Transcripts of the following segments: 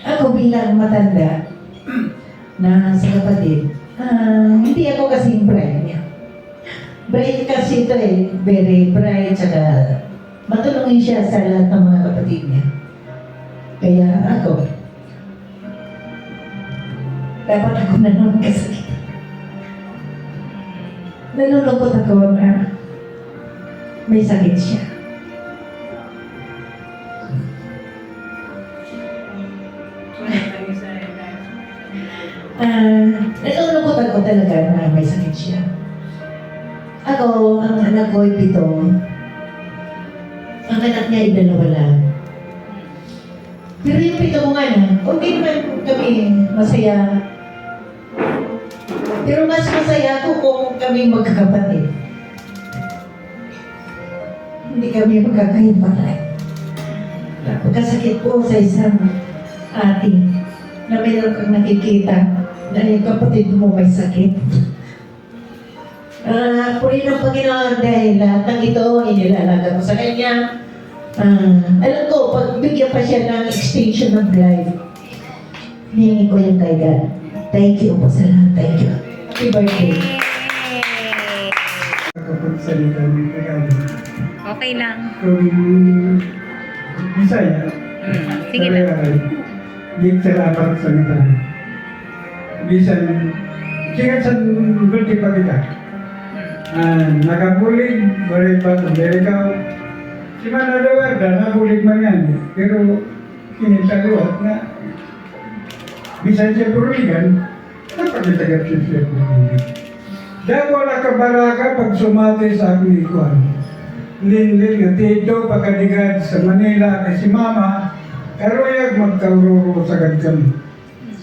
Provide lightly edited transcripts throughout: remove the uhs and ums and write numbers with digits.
Ako bilang matanda na sa kapatid, hindi ako kasing bright niya. Bright kasi ito eh, very bright, saka matulungin siya sa lahat ng mga kapatid niya. Kaya ako, dapat ako na naman kasakit. Nalulungkot ako na may sakit siya. Nalulungkot ako talaga na may sakit siya. Ako, ang anak ko ay 7. Ang anak niya ay 2 lang. Pero yung 7 kong anak, okay naman kami masaya. Pero mas masaya ako kung kami magkakapatid. Hindi kami magkakahiwalay. Napakasakit po sa isang ating na mayroon kang nakikita na yung kapatid mo may sakit. Puri ng Panginoon dahil lahat ng ito inilalaga ko sa Kanya. Alam ko, pag bigyan pa siya ng extension of life, hihingi ko yung kay God. Thank you po sa lahat. Thank you. Happy birthday. Kapagsalita ng Tagalog. Okay lang. Kung Bisaya, Sige na. Hindi sila para salita. Bisan, sikat sa gulti pa kita. Nakabulig, balik pa sa Amerika. Si Manalawa, nakabulig man yan. Pero, kinitaliwat na bisan siya puruligan, napagitagap siya puruligan. Dahil wala ka baraka pag sumati sa aking ikuan. Lin-lin nga tito pagkadigad sa Manila kay si Mama, karuyag magkaururo sa gadkam.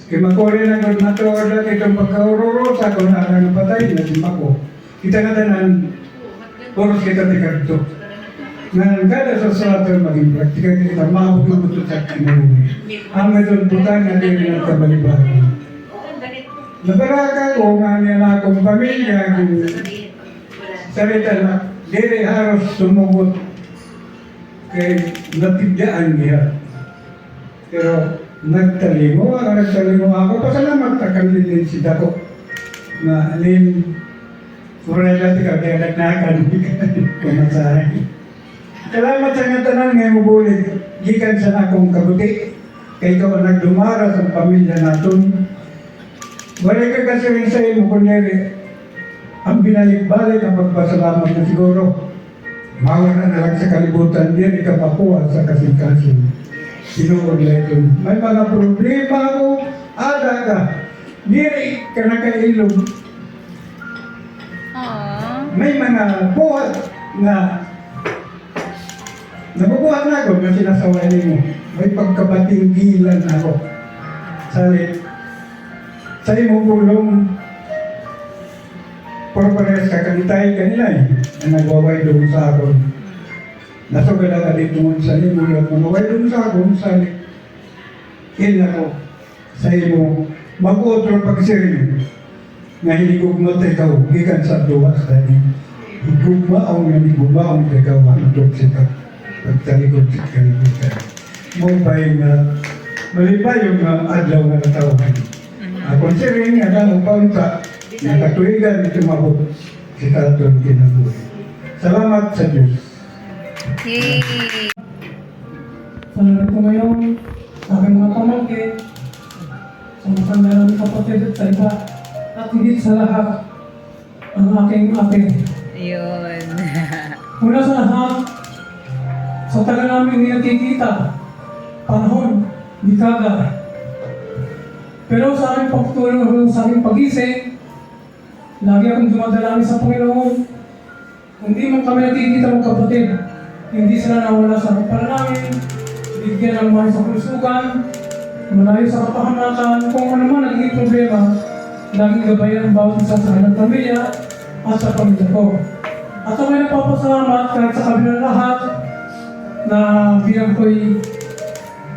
Kaya makuli na kung matuod at itong pagkaururo sa kung arang patay na si Mako. Kita na tanan, oras kita tikagto. Ngayon kada sa salaton maging praktika kita, maabot na buto sa kinahuli. Ang medon putang na din ang kabalibaran. Nabaraka ko nga niya na akong pamilya kung sarita na diri haros sumugot kay natigdaan niya. Pero nagtalimo ako. Pasalamat na kami din si Dako na alin Purela ti kaya nagnakan kumasahay. Salamat sa nga tanan nga mubulig gikan sa akong kabuti kay ikaw ang nagdumara sa pamilya naton. Wala ka kasi rin sa imo kunyari ang binalik-balik ang pagpasalamat na siguro. Mawala na lang sa kalibutan din, ikapapuan sa kasing-kasing. Sinuod lang ito. May mga problema ako, ada ka. Diri ka nakailog. May mga buhat na nabubuhat na ako na sinasaway mo. May pagkabatinggilan ako. Sa imo pulong purposes kakalitay kanila na nagwaway doon sa akin. Nasugad ka dito sa imo at nagwaway doon sa akin sa ako sa imo mag-utro pagsirin na hinigugma ikaw gikan sa duwas dahil higugmaong nga higugmaong ikaw ang doksita pagtalikod sa kalibutan. Mabay nga malipay yung adlaw na natawagan. Kung sirin nga lang upang sa nakatuwigan ito mabot si Taton Kinabuhi. Salamat sa Diyos. Yay! Salamat ko ngayon sa aking mga pamangkin, sa mga tanda ng kapatid at sa iba, at higit sa lahat, ang aking ate. Yun. Una sa lahat, sa tagal namin hindi nakikita, panahon, dikada. Pero sa aking pagtulong sa aking pagising, lagi akong dumadalangin sa Panginoon. Hindi man kami nakikita ng kapatid, hindi sila nawala sa panalangin, bigyan ng mga sa kalusugan, malayo sa kapahamakan, kung ano man naging problema, laging gabayan ang bawat isa sa kanyang pamilya at sa pamilya ko. At ako ay nagpapasalamat kahit sa kabila ng lahat na bilang ko'y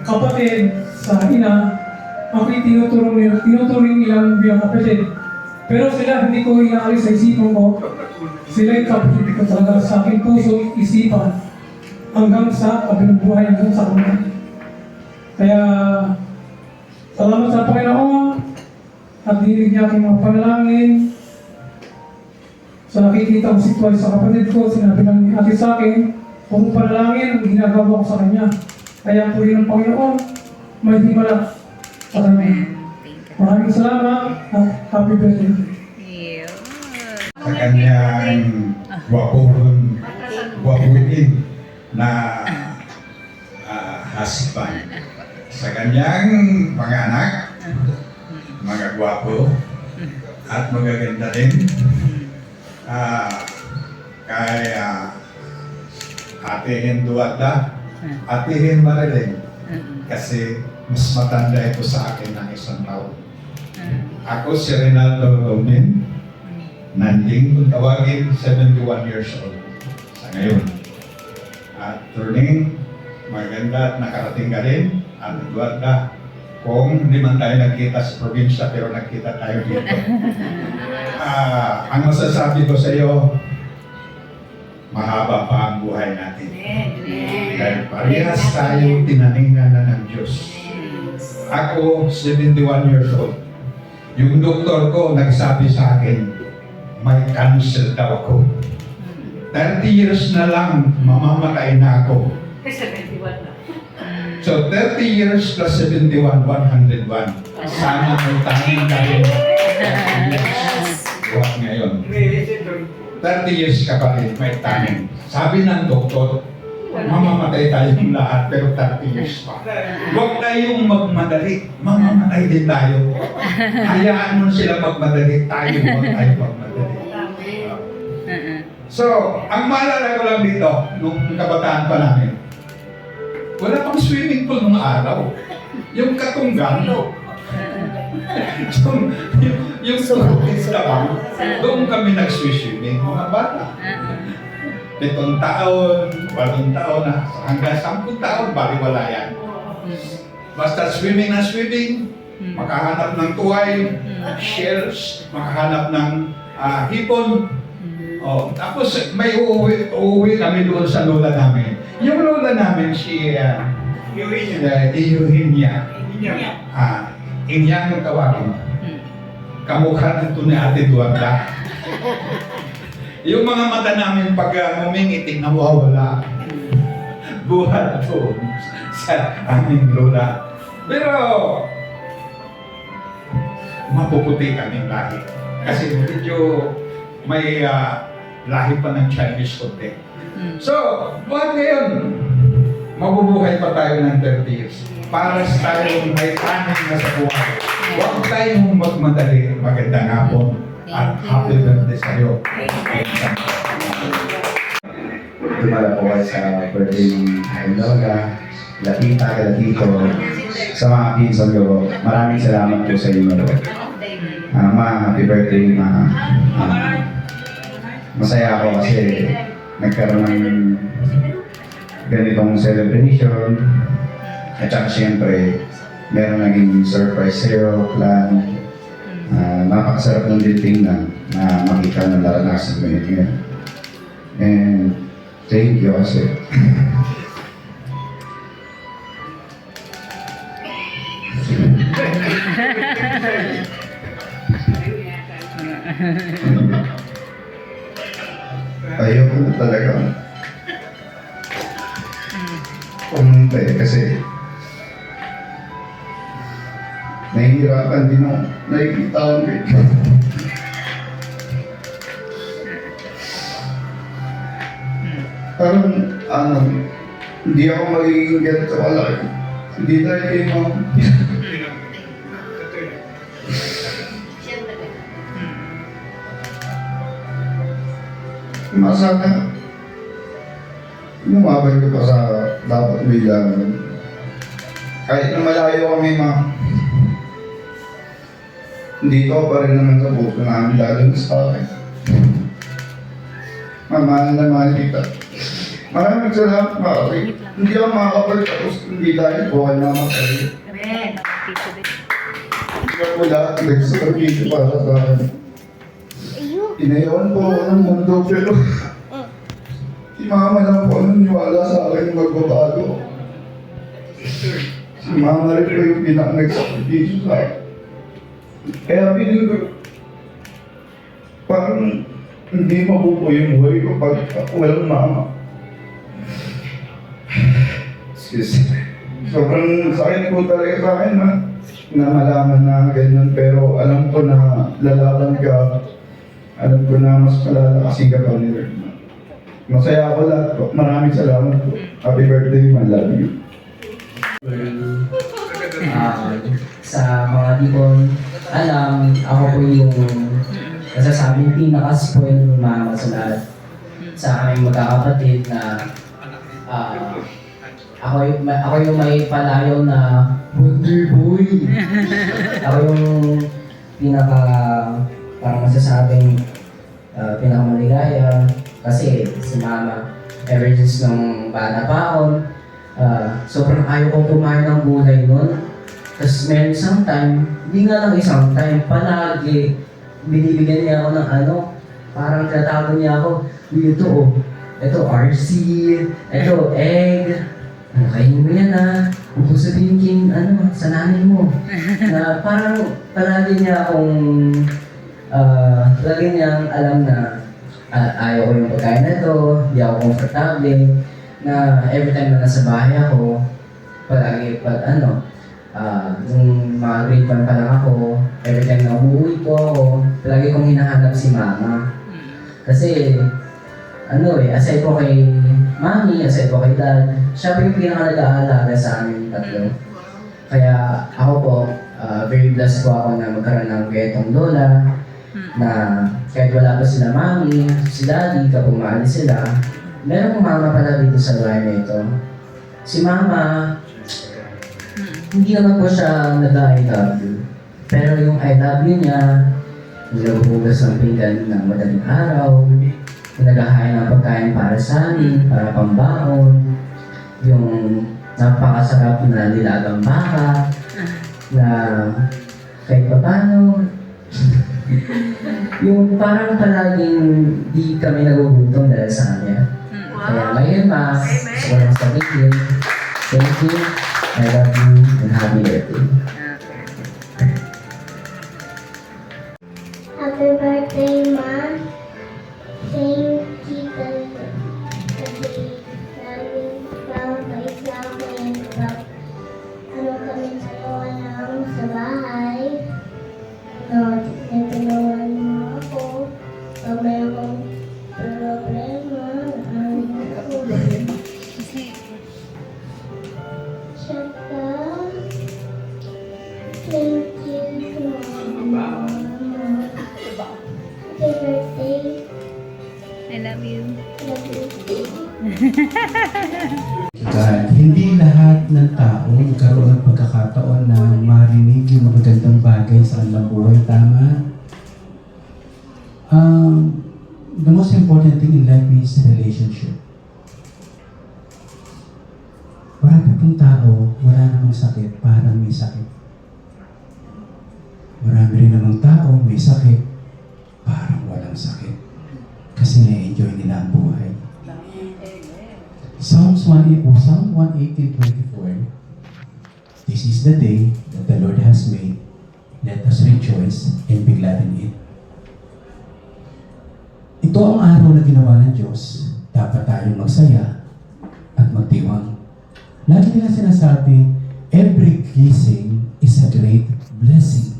kapatid sa ina, ako'y tinuturing nilang bilang kapatid. Pero sila hindi ko inaalis sa isipan ko. Sila'y kapatid ko talaga sa aking puso, isipan, hanggang sa kabilang buhay, hanggang sa kanila. Kaya at dinig niya aking mga panalangin. Sa nakikita ko sitwasyon sa kapatid ko, sinabi ng ate sa akin, kung panalangin ang ginagawa ko sa kanya. Kaya puri ng Panginoon, may himala sa kanya. Maraming salamat at happy birthday. Yun. Sa kanyang gwapuin na husband. Sa kanyang mga anak, mga gwapo at magaganda din. Kay Ate Hinduada, Ate Hin Marilyn, kasi mas matanda ito sa akin ng 1 taon. Ako si Rinaldo Romin, nanding kung tawagin 71 years old sa ngayon. At turning, maganda at nakarating ka rin, at Eduarda, kung hindi man tayo nagkita sa probinsya pero nagkita tayo dito. Ang masasabi ko sa iyo, mahaba pa ang buhay natin. Dahil parehas tayo tinaningan na ng Diyos. Ako, 71 years old. Yung doktor ko nagsabi sa akin, may cancer daw ako. 30 years na lang, mamamatay na ako. 71 na. So 30 years plus 71, 101. Sana may tanging kayo. Buhat ngayon. 30 years ka pa rin, may tanging. Sabi ng doktor, mamamatay tayong lahat pero 30 years pa. Huwag tayong magmadali. Mamamatay din tayo. Hayaan mo sila magmadali. Huwag tayo magmadali. So, ang maalala ko lang dito, nung kabataan pa namin, wala pang swimming pool nung araw. Yung katunggang, yung sulukis ka bang, doon kami nag-swimming, mga bata. 7 taon, 8 taon, hanggang 10 taon, baliwala yan. Basta swimming na swimming, makahanap ng tuway, shells, makahanap ng hipon. Oh, tapos may uuwi kami doon sa lola namin. Yung lola namin si Eugenia. Inyang ang tawagin. Kamukha nito ni Ate Duarda. Yung mga mata namin pag humingiting nawawala. Buhat to sa aming lola. Pero mapuputi kaming lahi. Kasi medyo may lahi pa ng Chinese konti. So, buwan ngayon, mabubuhay pa tayo ng 30 years. Para sa tayong may taning na sa buhay. Huwag tayong magmadali. Magandang hapon at happy birthday sa iyo. Tumala po kayo sa birthday ng Lola, Latita, Latito, sa mga pinsan ko. Maraming salamat po sa inyo. Happy birthday, masaya ako kasi nagkaroon ng ganitong celebration. At saka siyempre, meron naging surprise sa'yo, plan. Napakasarap ng din tingnan na makita ng naranasan mo yun. And thank you kasi. Ayoko na talaga pumunta kasi nahihirapan din ako. Nakikita ko parang hindi ako magiging ganito kalaki. Hindi dahil kayo mga masana lumabay ko pa sa dapat bilang kahit na malayo kami hindi ko pa rin naman sa buko namin lalo sa akin. Mamahal na mahal kita. Maraming salamat Mari. Hindi ako makakapal tapos hindi dahil buhay na matali. Hindi ako lahat nagsasabito para sa akin. Inayawan po ako ng mundo pero si Mama lang po naniwala sa akin magbabago. Si Mama rin po yung pinaka-nagsakripisyo sa akin. Kaya feeling ko, parang hindi mabubuo yung buhay ko pag walang mama. Excuse me. Sobrang sakit po talaga sa akin na malaman na ganyan, pero alam ko na lalaban ka. Alam ko na mas malalakasin ka pa ni Lord. Masaya ako lahat po. Maraming salamat po. Happy birthday, man. Love you. Sa mga di ko alam, ako po yung nasasabing pinaka-spoiled ng mama sa lahat. Sa aming magkakapatid na ako yung may palayaw na Wonder Boy. Ako yung pinaka parang masasabing pinakamaligaya kasi si mama ever since nung bata pa ako, sobrang ayaw kong kumain ng gulay nun. Tapos meron isang time, hindi nga lang isang time, palagi binibigyan niya ako ng parang tinatago niya ako, ito RC, ito egg, kainin mo yan huwag mo sabihin sa nanay mo. Na parang palagi niya akong, palagi niyang alam na ayaw ko yung pagkain na ito, hindi ako komfortable, na every time na nasa bahay ako, palagi yung mga grade 1 pa lang ako, every time na umuwi po ako, palagi kong hinahanap si mama. Kasi, aside po kay mami, aside po kay dad, siya po yung pinaka-nag-aalaga sa amin tatlo. Kaya ako po, very blessed po ako na magkaroon ng ganitong lola, na kahit wala pa sila mami, si daddy, kapag maalis sila, meron mama pala dito sa bahay na ito. Si mama, hindi naman po siya nag-I love you. Pero yung I love you niya, naghuhugas ng pinggan ng madaling araw, naghahain ng pagkain para sa amin, para pambaon, yung napakasarap na nilagang baka, na kahit pa paano, yung parang palaging di kami nagugutom dahil sa kanya. Kaya ngayon gusto ko lang sabihin, thank you, I love you, and happy birthday. Happy birthday, Ma. Thank you kasi namin isa kami dalawa lang sa bahay. Natulungan mo ako. Pag may akong problema, Tsaka, thank you, Mama. Happy birthday. I love you. Love you. God, hindi lahat ng tao nagkaroon ng pagkakataon na marinig yung magagandang bagay sa kanilang buhay. Tama? The most important thing in life is relationship. Marami pong tao, wala namang sakit, parang may sakit. Marami rin namang tao, may sakit, parang walang sakit. Kasi na-enjoy nila ang buhay. Psalm 118:24. This is the day that the Lord has made. Let us rejoice and be glad in it. Ito ang araw na ginawa ng Diyos. Dapat tayong magsaya at magdiwang. Lagi nila sinasabi, every gising is a great blessing.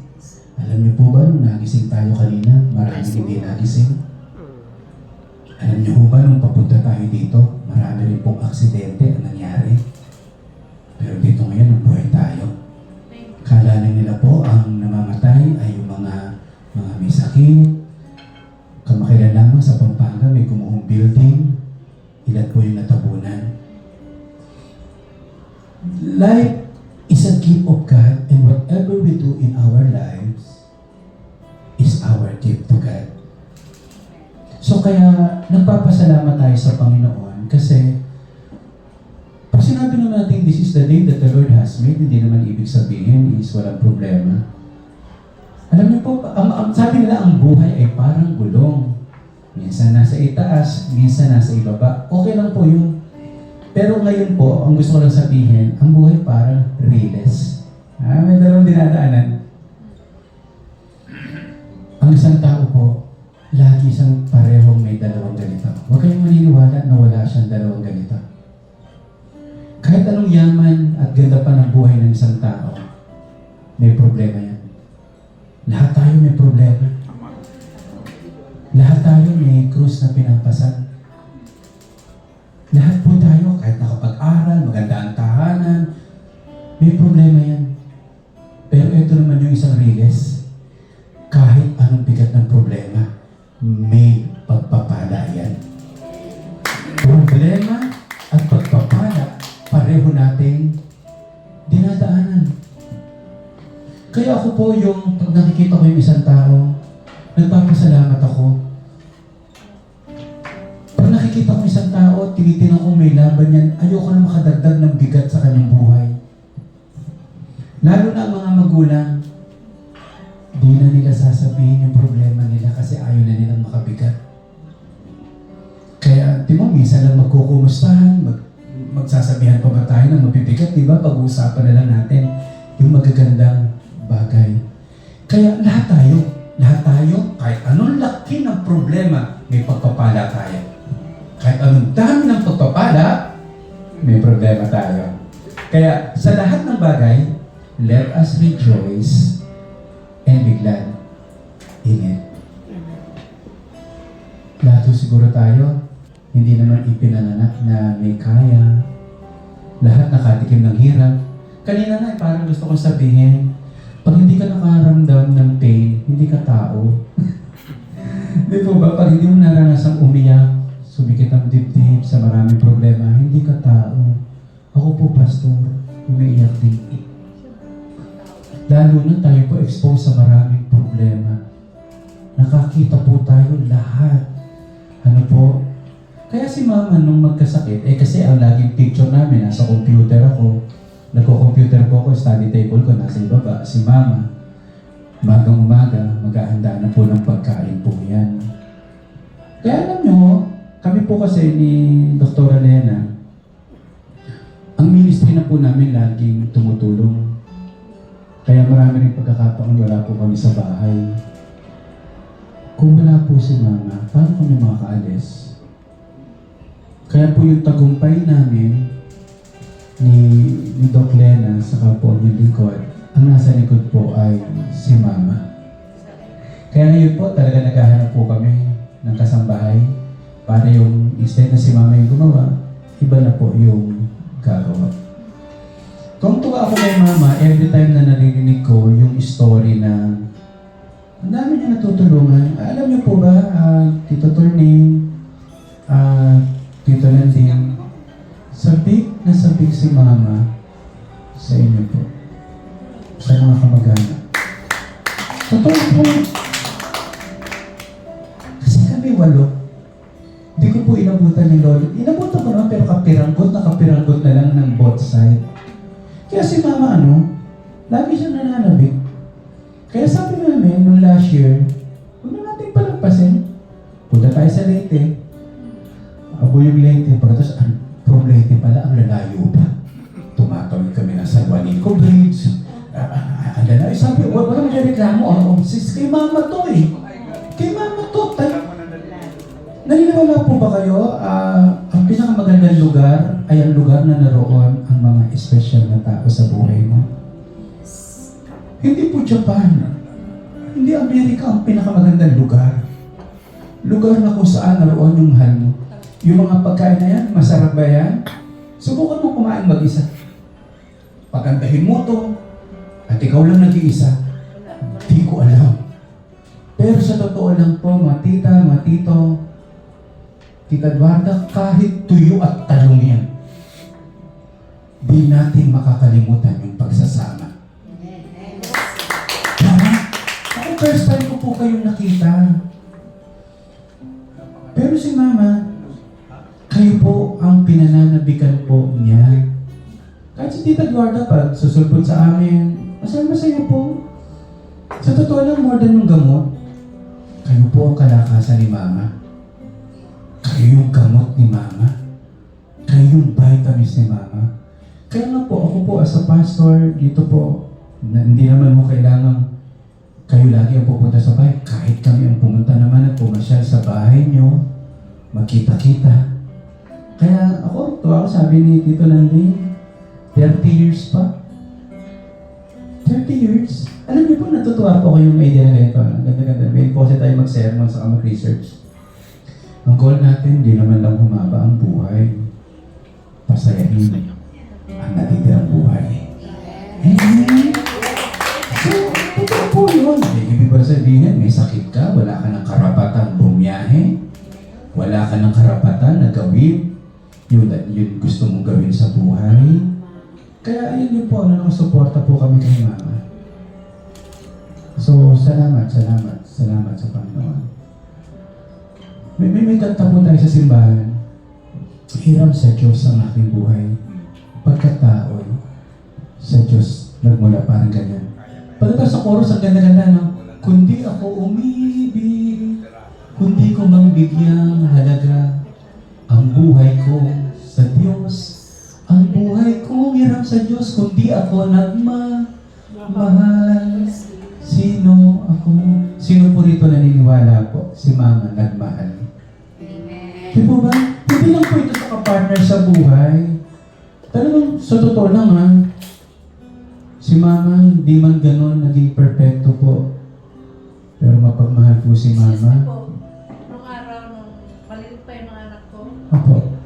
Alam niyo po ba, nung nagising tayo kanina, maraming hindi nagising? Alam niyo po ba, nung papunta tayo dito, marami rin pong aksidente ang nangyari. Pero dito ngayon, buhay tayo. Kala nila po, ang namamatay ay yung mga may sakit. Kamakailan lamang sa Pampanga, may gumuhong building. Ilan po yung natabunan. Life is a gift of God, and whatever we do in our lives is our gift to God. So kaya nagpapasalamat tayo sa Panginoon kasi pag sinabi naman natin this is the day that the Lord has made, hindi naman ibig sabihin is walang problema. Alam niyo po, sabi nila ang buhay ay parang gulong. Minsan nasa itaas, minsan nasa ibaba. Okay lang po yun. Pero ngayon po, ang gusto ko lang sabihin, ang buhay parang riles. May dalawang dinadaanan. isang tao po, lagi siyang parehong may dalawang ganito. Huwag kayong maniniwala na wala siyang dalawang ganito. Kahit anong yaman at ganda pa ng buhay ng isang tao, may problema yan. Lahat tayo may problema. Lahat tayo may krus na pinapasan. Lahat po tayo, kahit nakapag-aral, maganda ang tahanan, may problema yan. Pero ito naman yung isang riles. Kahit anong bigat ng problema, may pagpapala yan. Problema at pagpapala, pareho nating dinadaanan. Kaya ako po yung, pag nakikita ko yung isang tao, nagpapasalamat ako. Pag nakikita ko isang tao, tinitinang ko may laban yan, ayoko na makadagdag ng bigat sa kanyang buhay. Lalo na ang mga magulang, di na nila sasabihin yung problema nila kasi ayaw na nilang makabigat. Kaya, di mo, minsan lang magkukumustahan, magsasabihan pa ba tayo ng mabibigat, di ba? Pag-uusapan na lang natin yung magagandang bagay. Kaya lahat tayo, kahit anong laki ng problema, may pagpapala tayo. Kahit anong dami ng pagpapala, may problema tayo. Kaya sa lahat ng bagay, let us rejoice and be glad in it. Lahat siguro tayo, hindi naman ipinanganak na may kaya. Lahat nakatikim ng hirap. Kanina na, parang gusto kong sabihin, pag hindi ka nakaramdam ng pain, hindi ka tao. Di po ba? Pag hindi mo naranasang umiyak, sumikit ang dibdib sa maraming problema, hindi ka tao. Ako po, pastor, umiiyak din. Lalo na tayo po exposed sa maraming problema. Nakakita po tayo lahat. Ano po? Kaya si mama nung magkasakit, kasi ang laging picture namin, nasa computer ako. Nagko-computer po ako, study table ko, nasa ibaba. Si mama, magang umaga, mag-aanda na po ng pagkain po yan. Kaya alam nyo, kami po kasi ni Dr. Elena, ang ministry na po namin laging tumutulong. Kaya marami rin pagkakataon wala po kami sa bahay. Kung wala po si mama, paano kami makakaalis? Kaya po yung tagumpay namin ni Doc Lena sa po yung likod, ang nasa likod po ay si mama. Kaya ngayon po talaga naghahanap po kami ng kasambahay para yung instead na si mama yung gumawa, iba na po yung gagawa. Kung tuwa ako kay mama, every time na narinig ko yung story na ang dami niya natutulungan. Alam niyo po ba, Tito Torning, Tito Landing, sabik na sabik si mama sa inyo po. Sa mga kamag-anak. Totoo po. Kasi kami 8. Hindi ko po inabutan ni Lolo. Inabutan ko naman pero kapiranggot na lang ng both side. Kaya si mama lagi siya nananabik. Kaya sabi namin, nung last year, huwag na natin palagpasin. Punta tayo sa Leyte. Abo yung Leyte. Pagkatapos, from Leyte pala, ang lalayo pa. Tumatawid kami ng San Juanico Bridge. Ang lalayo. Sabi, wala mo siya reklamo. Sis, kay mama to eh. Kay mama to. Naniniwala po ba kayo, ang pinakamagandang lugar ay ang lugar na naroon ang mga espesyal na tao sa buhay mo? Hindi po Japan. Hindi Amerika ang pinakamagandang lugar. Lugar na kung saan naroon yung mahal mo. Yung mga pagkain na yan, masarap ba yan? Subukan mo kumain mag-isa. Pagandahin mo to, at ikaw lang nag-iisa. Di ko alam. Pero sa totoo lang po, mga tita, mga tito, Tita Eduarda, kahit tuyo at talong yan, di natin makakalimutan yung pagsasama. Ako first time ko po kayong nakita. Pero si mama, kayo po ang pinananabikan po niya. Kahit si Tita Eduarda, pag susulpot sa amin, masaya po. Sa totoo lang, more than yung gamot, kayo po ang kalakasan ni mama. Kayo yung gamot ni mama. Kayo yung vitamins ni mama. Kaya nga po, ako po as a pastor, dito po, hindi naman mo kailangan kayo lagi ang pupunta sa bahay. Kahit kahit kami ang pumunta naman at pumasyal sa bahay nyo, magkita-kita. Kaya ako, tuwa ko, sabi ni Tito Landing, 30 years pa. 30 years? Alam niyo po, natutuwa po ko yung idea na ganito. Ganda-ganda. May po tayo mag-sermon sa mag-research. Ang goal natin, hindi naman lang humaba ang buhay. Pasayahin ang natitirang buhay. Amen. So, totoo po yun. Ibig ba sabihin, may sakit ka, wala ka ng karapatan bumiyahe, wala ka ng karapatan na gawin yun gusto mong gawin sa buhay. Kaya ayun yun po, nakasuporta po kami kay Mama. So, salamat sa Panginoon. May kanta po tayo sa simbahan. Hiram sa Diyos ang aking buhay. Pagkatao, sa Diyos nagmula, parang ganyan. Pagkatapos sa chorus, ang ganda-ganda, no? Kundi ako umibig, kundi ko mang bigyang halaga ang buhay ko sa Diyos. Ang buhay ko hiram sa Diyos, kundi ako nagmamahal. Sino ako? Sino po rito naniniwala po? Si Mama nagmahal. Di po ba? Hindi lang po ito sa kapartner sa buhay. Talagang sa totoo lang ha, si Mama hindi man ganon naging perfecto po. Pero mapagmahal po si Mama. Nung araw, nung maliit pa yung mga anak ko, Opo.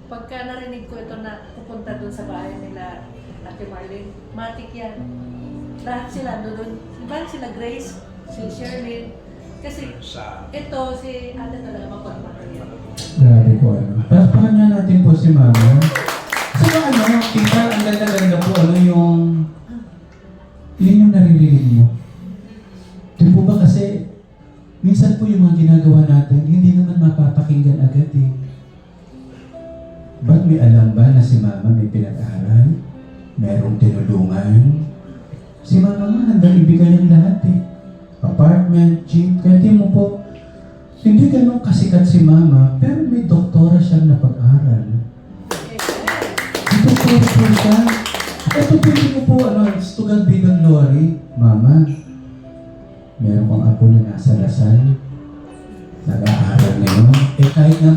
pagka narinig ko ito na pupunta doon sa bahay nila, Ate Marlene, matik yan. Lahat sila doon. Diba sila Grace, si Sherlyn, kasi ito, si Ate talaga mapagmahal yan. Grabe po ano. Palakpakan nga natin po si Mama. Saka ano, kita, ang ganda-ganda po, ano yung naririnig mo. Di po ba kasi, minsan po yung mga ginagawa natin, hindi naman mapapakinggan agad eh. Ba't may alam ba na si Mama may pinag-aral? Merong tinulungan? Si Mama nga, handang ibigay ang lahat eh. Apartment, jeep, kaya di mo po, hindi ganun kasikat si Mama, pero may doktora siyang napag-aral. May doktora po siya. Ito pili mo po, to God be the glory. Mama, meron kang apo na nasa Lasal. Nag-aaral ngayon. Kahit nga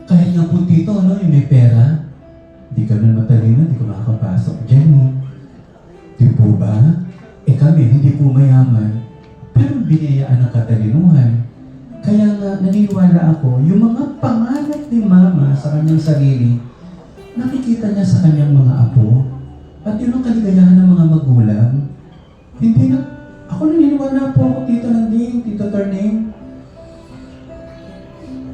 kahit nga po dito, yung may pera, di ka na matalino, di ka makakapasok dyan. Di po ba? Kami, hindi po mayaman, pero binayaan ng katalinuhan. Kaya nga, naniniwala ako, yung mga pangarap ni Mama sa kanyang sarili, nakikita niya sa kanyang mga apo, at yun ang kaligayahan ng mga magulang. Hindi na, ako naniniwala po ako, Tito Landing, Tito Tarning.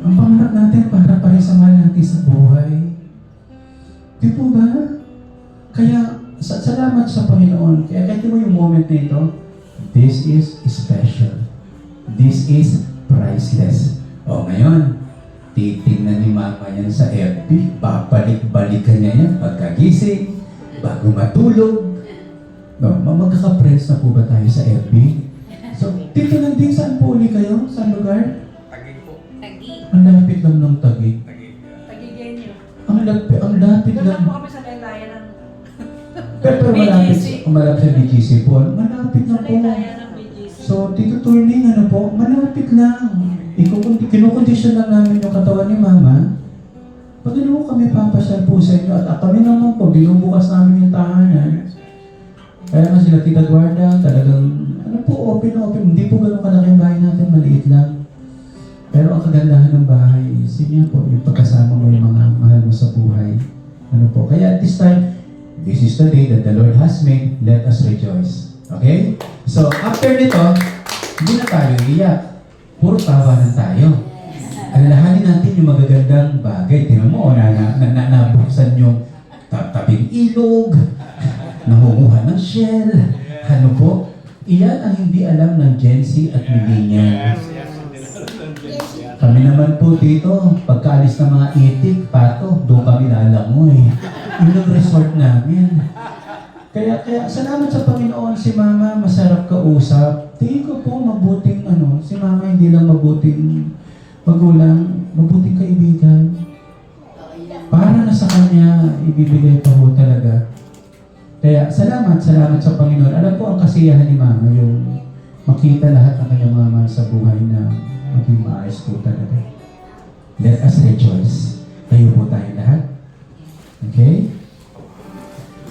Ang pangarap natin para parisamahan natin sa buhay. Di po ba? Kaya, salamat sa Panginoon. Kaya kahit mo yung moment na ito, this is special. This is priceless. O ngayon, titingnan ni Mama yan sa FB, babalik-balikan niya yan pagkagising, bago matulog. No, magkaka-friends na po ba tayo sa FB? So, dito lang din, saan po uli kayo? Saan lugar? Tagig po. Tagi. Ang lapit lang ng Taguig. Tagigyan nyo. Ang lapit Doon lang. lang po kami sa laylayan ng Pero malapit sa BGC po. Malapit na po. laylayan ng BGC. So, Tito Turning, po, malapit lang. Kinukondisyon lang namin yung katawan ni Mama. Pag kami papasyal po sa inyo, at kami naman po, binubukas namin yung tahanan. Kaya nga sila Tita Guarda, talagang, open na open. Hindi po ganun kalaki ang bahay natin, maliit lang. Pero ang kagandahan ng bahay, yun po, yung pagkasama mo yung mga mahal mo sa buhay. Kaya at this time, this is the day that the Lord has made, let us rejoice. Okay? So, after nito, hindi na tayo iiyak. Puro tawanan tayo. Alalahanin natin yung magagandang bagay. Tingnan mo, nabuksan yung tabing ilog, nangunguha ng shell. Iyan ang hindi alam ng Gen Z at Millennials. Kami naman po dito, pagkaalis ng mga itik, pato, doon kami lalangoy. Yun ang resort namin. Kaya salamat sa Panginoon, si Mama masarap kausap. Tingin ko po mabuting si Mama hindi lang mabuting magulang, mabuting kaibigan. Para na sa kanya, ibibigay pa ho talaga. Kaya salamat sa Panginoon. Alam ko ang kasiyahan ni Mama, yung makita lahat ng kanyang mga mahal sa buhay na maging maayos po talaga. Let us rejoice. Tayo po tayo lahat. Okay?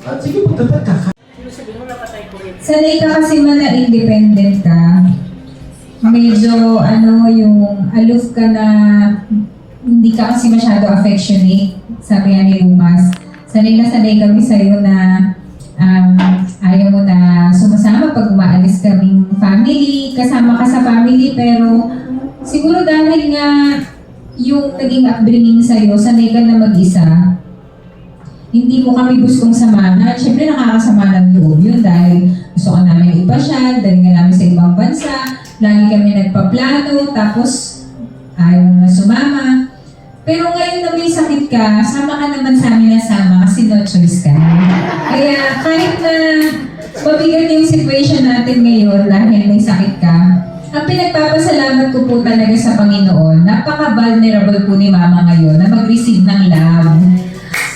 At sige po, dapat kaka. Sabihin mo napatay ko rin. Sanay ka kasi man na independent ka. Medyo yung aloof ka na hindi ka kasi masyado affectionate. Sabi nga ni Lucas. Sanay kami sa'yo na ayaw mo na sumasama pag umaalis kaming family, kasama ka sa family, pero siguro dahil nga yung naging upbringing sa'yo, sanay ka na mag-isa. Hindi mo kami gustong samahan. Siyempre nakakasama ng loob yun dahil gusto ka namin ipasyal, dahil nga namin sa ibang bansa, lagi kami nagpaplano, tapos ayaw mo na sumama. Pero ngayon na may sakit ka, sama ka naman sa amin na sama kasi no choice ka. Kaya kahit na mabigat yung situation natin ngayon dahil may sakit ka, ang pinagpapasalamat ko po talaga sa Panginoon, napaka-vulnerable po ni Mama ngayon na mag-receive ng love.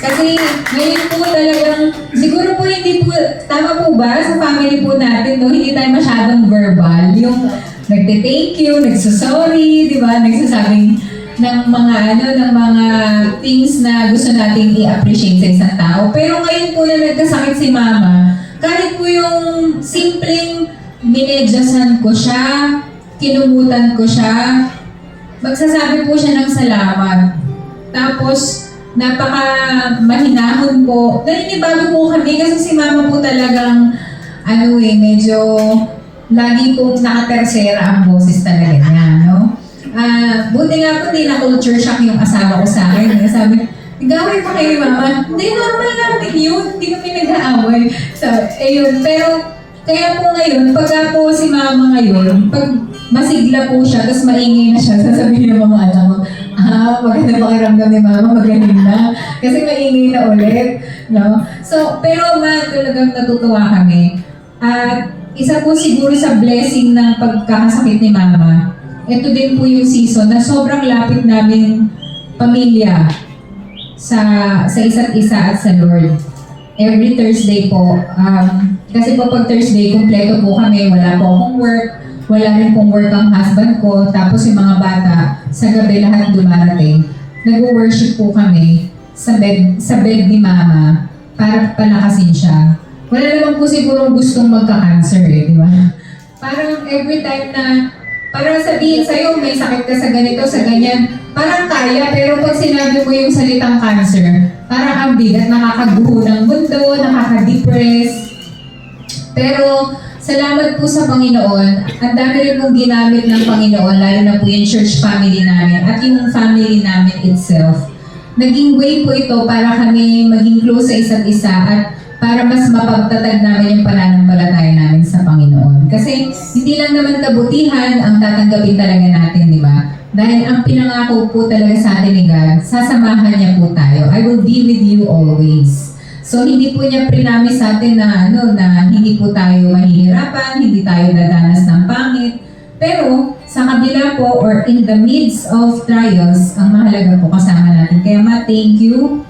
Kasi ngayon po talagang, siguro po hindi po, tama po ba sa family po natin, no? Hindi tayo masyadong verbal. Yung nagte-thank you, nagsasorry, di ba? Nagsasabing ng mga things na gusto nating i-appreciate sa isang tao. Pero ngayon po na nagkasakit si Mama, kahit po yung simpleng minedyasan ko siya, kinumutan ko siya, magsasabi po siya ng salamat. Tapos, napaka mahinahon po. Naninibago po kami kasi si Mama po talagang medyo lagi pong nakatersera ang boses talaga niya, no? Buti nga po, di na culture shock yung asawa ko sa akin. Sabi, nag-aaway pa kayo, Mama? Hindi, normal namin yun. Hindi kami nag-aaway. So, ayun. Pero, kaya po ngayon, pagka po si Mama ngayon, pag masigla po siya, tapos maingay na siya, sasabihin ng mga anak ko, maganda pakiramdam ni Mama, magaling na. Kasi maingay na ulit. No? So, pero talagang natutuwa kami. At isa po siguro sa blessing ng pagkakasakit ni Mama, ito din po yung season na sobrang lapit namin pamilya sa isa't isa at sa Lord. Every Thursday po, kasi po pag Thursday, kumpleto po kami, wala po akong work, wala rin pong work ang husband ko, tapos yung mga bata, sa gabi lahat dumarating. Nag-worship po kami sa bed ni Mama para palakasin siya. Wala naman po siguro gustong magka-cancer di ba? Parang every time na parang sabihin sa'yo, may sakit ka sa ganito, sa ganyan, parang kaya, pero pag sinabi mo yung salitang cancer, parang ang bigat, nakakaguho ng mundo, nakaka-depress. Pero, salamat po sa Panginoon, ang dami rin pong ginamit ng Panginoon, lalo na po yung church family namin, at yung family namin itself. Naging way po ito para kami maging close sa isa't isa, at para mas mapagtatag namin yung pananampalataya namin sa Panginoon. Kasi hindi lang naman kabutihan ang tatanggapin talaga natin, di ba? Dahil ang pinangako po talaga sa atin ni God, sasamahan niya po tayo. I will be with you always. So hindi po niya prinamis sa atin na na hindi po tayo mahihirapan, hindi tayo dadanas ng pangit. Pero sa kabila po or in the midst of trials, ang mahalaga po kasama natin. Kaya thank you.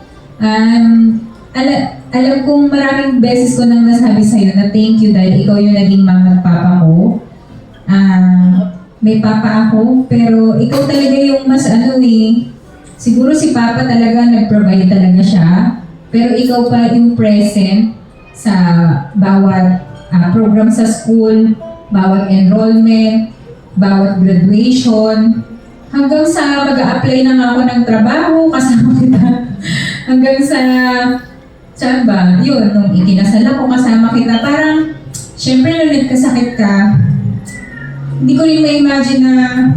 Alam kong maraming beses ko nang nasabi sa'yo na thank you dahil ikaw yung naging mama at papa ko. May papa ako, pero ikaw talaga yung mas siguro si papa talaga nag-provide talaga siya, pero ikaw pa yung present sa bawat program sa school, bawat enrollment, bawat graduation, hanggang sa mag-a-apply na nga ako ng trabaho, kasama kita, hanggang sa saan ba? Yun, nung ikinasal ako, kasama kita. Parang, syempre nung nagkasakit ka, hindi ko rin ma-imagine na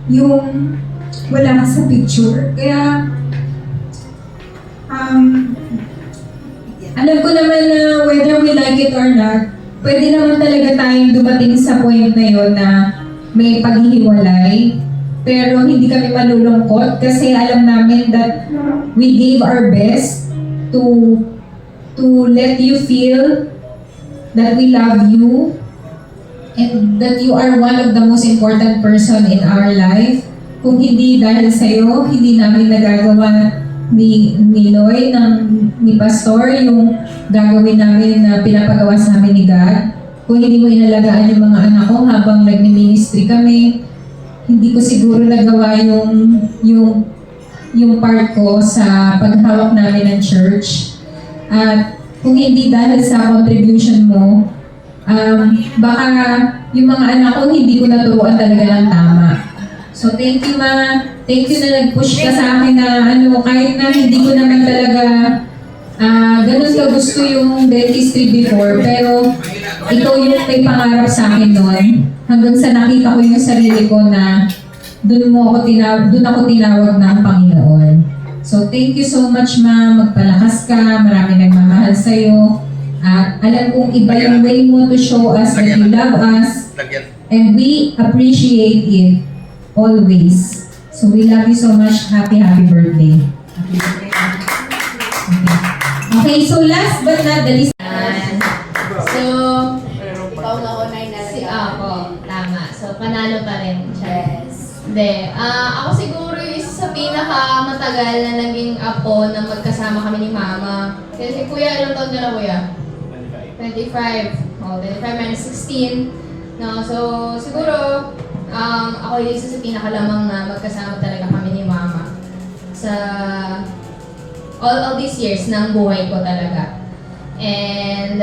yung wala ka sa picture. Kaya, alam ko naman na whether we like it or not, pwede naman talaga tayong dumating sa point na yun na may paghihiwalay. Pero hindi kami malulungkot kasi alam namin that we gave our best to let you feel that we love you and that you are one of the most important person in our life. Kung hindi dahil sa'yo, hindi namin nagagawa ni Loy, ni Pastor, yung gagawin namin na pinapagawa sa amin ni God. kung hindi mo inalagaan yung mga anak ko habang nagmi-ministry kami, hindi ko siguro nagawa yung part ko sa paghawak namin ng church. At kung hindi dahil sa contribution mo, baka yung mga anak ko hindi ko naturuan talaga ng tama. So thank you ma, thank you na nag-push ka sa akin na kahit na hindi ko naman talaga ganun ka gusto yung dentistry before, pero ikaw yung may pangarap sa akin noon. Hanggang sa nakita ko yung sarili ko na doon ako tinawag ng Panginoon. So thank you so much ma, magpalakas ka, marami nagmamahal sa'yo. At alam kong iba yung way mo to show us that you love us, and we appreciate it always. So we love you so much. Happy birthday. Okay, so last but not the least. So, Ikaw na online na ako, tama. So, panalo pa rin siya. Hindi. Ako siguro yung isa sa pinakamatagal na naging apo na magkasama kami ni Mama. Kasi kuya, ilang taon ka na kuya? 25. 25 minus 16. No, so, siguro, ako yung isa sa pinakalamang na magkasama talaga kami ni Mama. Sa all these years ng buhay ko talaga. And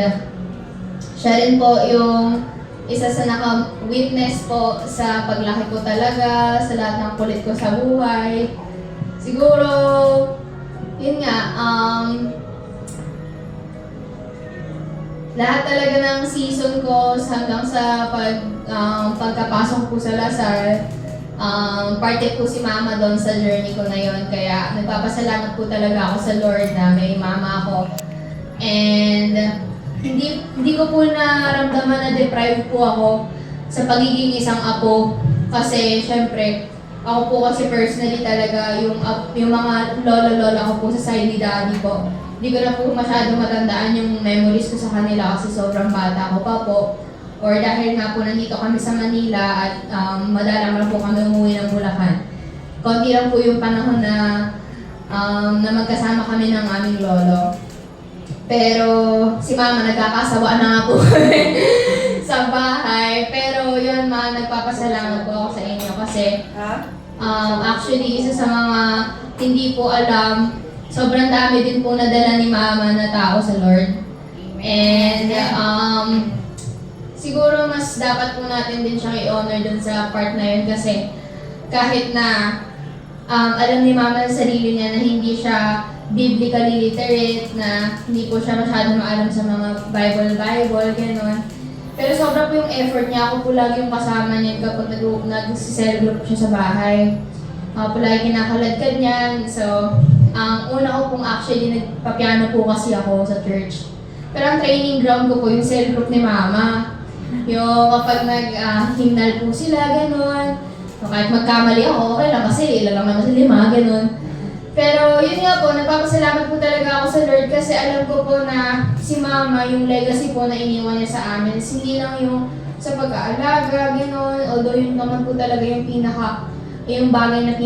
siya rin po yung isa sa naka-witness po sa paglaki ko talaga, sa lahat ng kulit ko sa buhay. Siguro, yun nga, lahat talaga ng season ko hanggang sa pagkapasok ko sa Lasal, parte po si Mama doon sa journey ko na yon. Kaya nagpapasalamat po talaga ako sa Lord na may Mama ako. And hindi ko po naramdaman na deprived po ako sa pagiging isang apo. Kasi syempre, ako po kasi personally talaga yung mga lolo-lola ko po sa side ni Daddy po. Hindi ko na po masyado matandaan yung memories ko sa kanila kasi sobrang bata ko pa po. Or dahil nga po nandito kami sa Manila at madalang lang po kami umuwi ng Bulacan. Konti lang po yung panahon na magkasama kami ng aming lolo. Pero si Mama nagkakasawa na nga po sa bahay. Pero yun ma, nagpapasalamat po ako sa inyo kasi actually isa sa mga hindi po alam, sobrang dami din po nadala ni Mama na tao sa Lord. And siguro mas dapat po natin din siyang i-honor dun sa part na yun kasi kahit na alam ni Mama sa sarili niya na hindi siya biblically literate, na hindi po siya masyado maalam sa mga Bible, gano'n. Pero sobra po yung effort niya. Ako po lagi yung kasama niya kapag nag-celebrate po siya sa bahay. Ako po lagi kinakaladkad niyan. So, una ko pong actually nagpapiano po kasi ako sa church. Pero ang training ground ko po yung cell group ni Mama. Yung kapag nag-hymnal po sila, gano'n. So, kahit magkamali ako, okay lang kasi ilan lang naman sa 5, gano'n. Pero yun nga po, nagpapasalamat po talaga ako sa Lord kasi alam ko po na si Mama, yung legacy po na iniwan niya sa amin, hindi lang yung sa pag-aalaga, gano'n. Although yun naman po talaga yung bagay na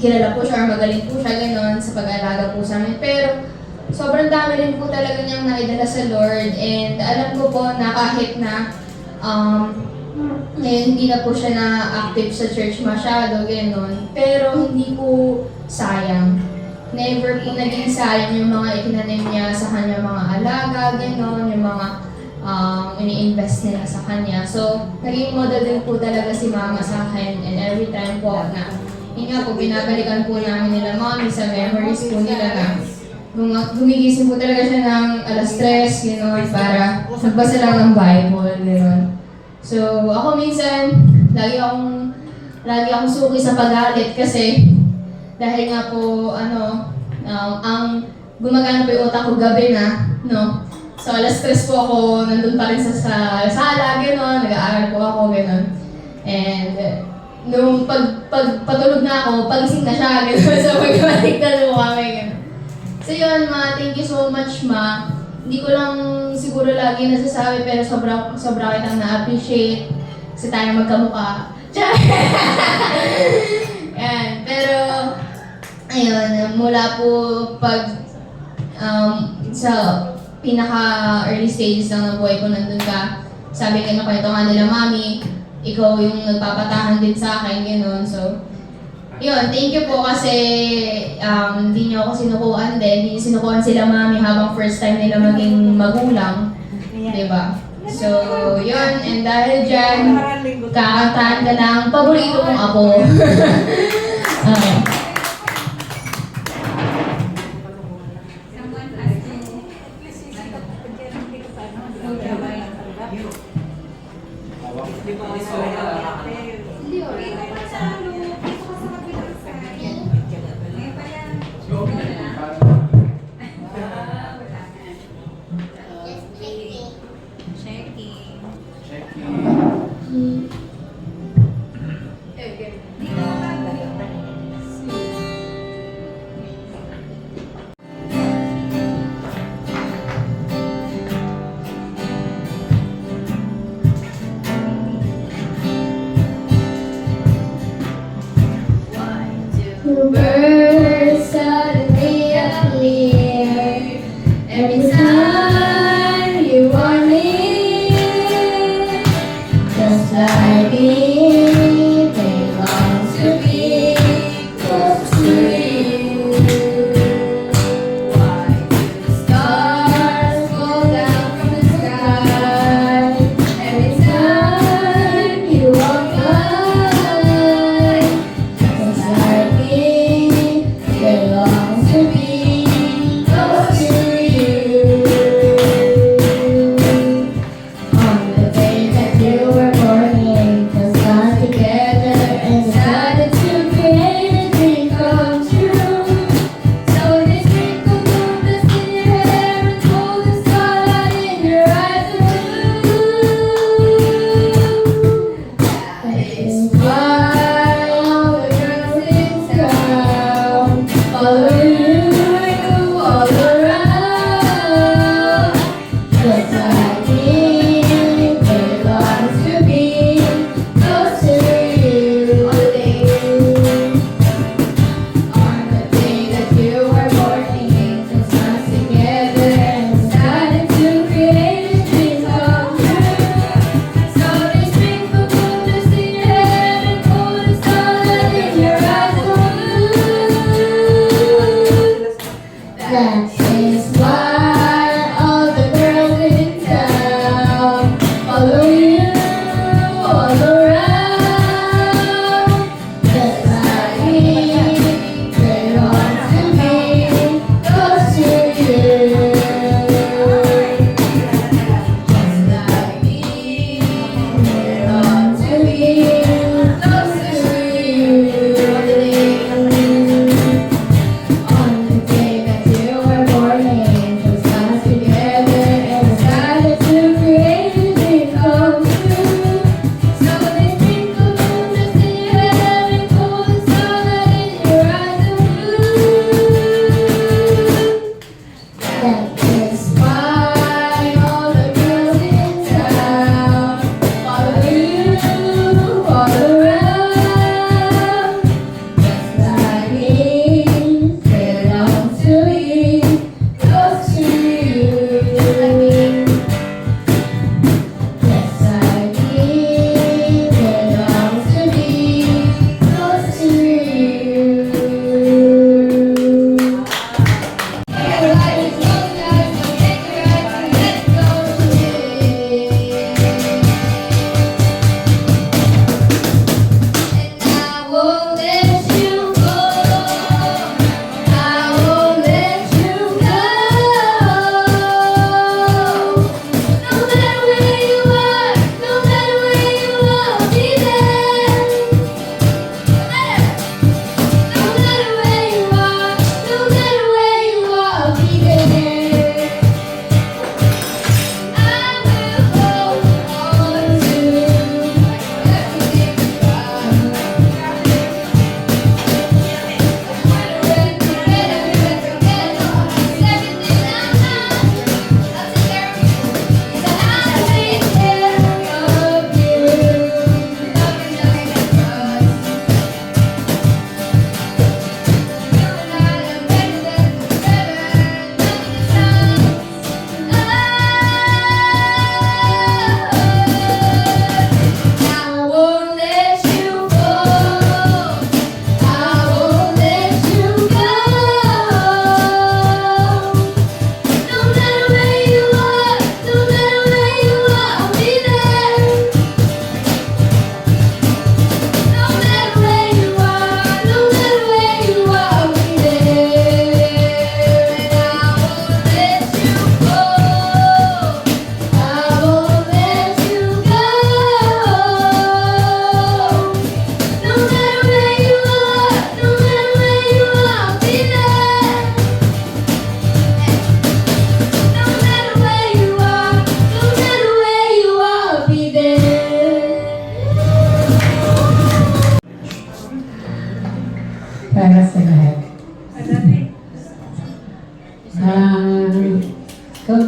kilala po siya or magaling po siya, gano'n, sa pag-aalaga po sa amin. Pero sobrang dami rin po talaga niyang naidala sa Lord, and alam ko po na kahit na ngayon hindi na po siya na active sa church masyado, gano'n. Pero hindi po sayang. Never po naging sayang yung mga itinanim niya sa kanya mga alaga, gano'n, yung mga ini-invest nila sa kanya. So, naging model din po talaga si Mama sa akin, and every time po na, yun nga po, binabalikan po namin nila Mommy sa memories po nila na gumigising po talaga siya ng 3:00, gano'n, para magbasa lang ng Bible, gano'n. So, ako minsan, lagi akong suki sa pag-alit kasi dahil nga po, ang gumagana po yung utak ko gabi na, no? So, 3:00 po ako, nandun pa rin sa sala, gano'n, nag-aaral po ako, gano'n. And, nung patulog na ako, pagising na siya, gano'n, so magkabaliktad po kami, gano'n. So yun, Ma, thank you so much, Ma. Hindi ko lang siguro lagi nasasabi, pero sobra kitang na-appreciate kasi tayo magkamukha. Yan. Pero, ayun, mula po pinaka-early stages lang ng buhay ko nandun ka. Sabi ko, nakwento nga nila, Mami, ikaw yung nagpapatahan din sa akin, gano'n. So, yun, thank you po kasi hindi niyo ako sinukuan din. Hindi sinukuan sila Mami habang first time nila maging magulang. Diba? So, yun. And dahil dyan, kakantahan ka ng paborito mong ako. Birds suddenly appear every time you are near. Just like me, they long to be close to you. Why do stars fall down from the sky every time you walk by? Just like me, they long to be close to you.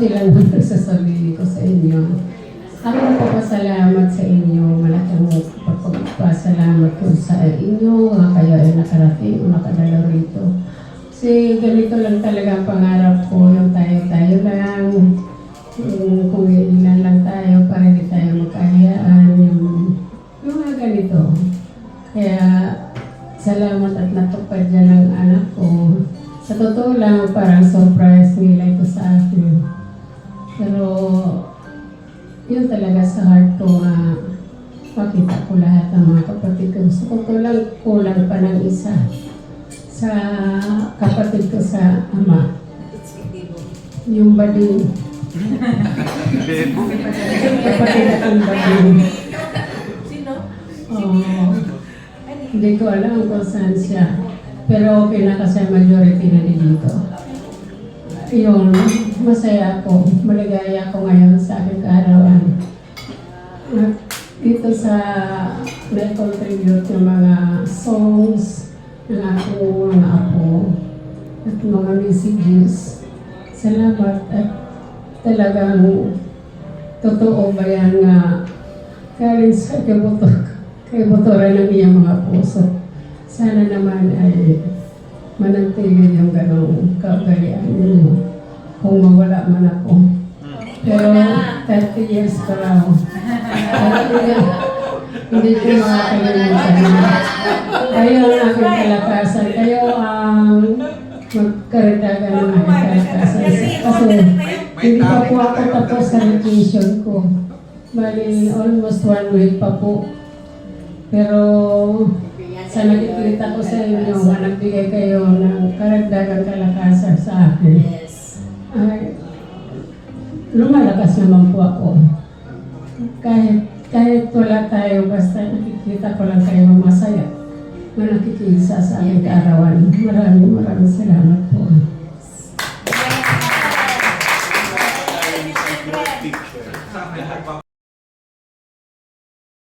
konti lang ang sasabihin ko sa inyo. Ako nagpapasalamat sa inyo, malaking pagpapasalamat ko sa inyo, nga kayo ay nakarating o nakadala rito. Kasi ganito lang talaga ang pangarap ko, yung tayo-tayo lang, yung kung ilan lang tayo para hindi tayo magkahiyaan, yung mga ganito. Kaya salamat at natupad dyan ang anak ko. Sa totoo lang, parang surprise nila ito sa akin. Pero yun talaga sa heart ko nga makita ko lahat ng mga kapatid ko. Sa totoo lang, kulang pa ng isa sa kapatid ko sa ama. Yung bading. Kapatid akong bading. Sino? Hindi ko alam kung saan siya. Pero okay na kasi majority na dito. Yun, masaya ako. Maligaya ako ngayon sa aking kaarawan. At dito sa na-contribute ng mga songs ng aking mga apo at mga messages. Salamat at talagang totoo ba yan nga galing sa kaibuturan ng iyang mga puso. Sana naman ay manatili yung ganong kaugalian ninyo kung mawala man ako. Pero 30 years pa raw. Hindi ko makakalimutan. Kayo ang aking kalakasan. Kayo ang magkaritagan ng aking kalakasan. Kasi hindi pa po ako tapos sa vacation ko. Bali, almost 1 week pa po. Pero sa nakikita ko sa inyo, nagbigay kayo ng karagdagang kalakasan sa akin. Ay, lumalakas naman po ako. Kahit wala tayo, basta nakikita ko lang kayo masaya na nakikisa sa aming kaarawan. Maraming salamat po.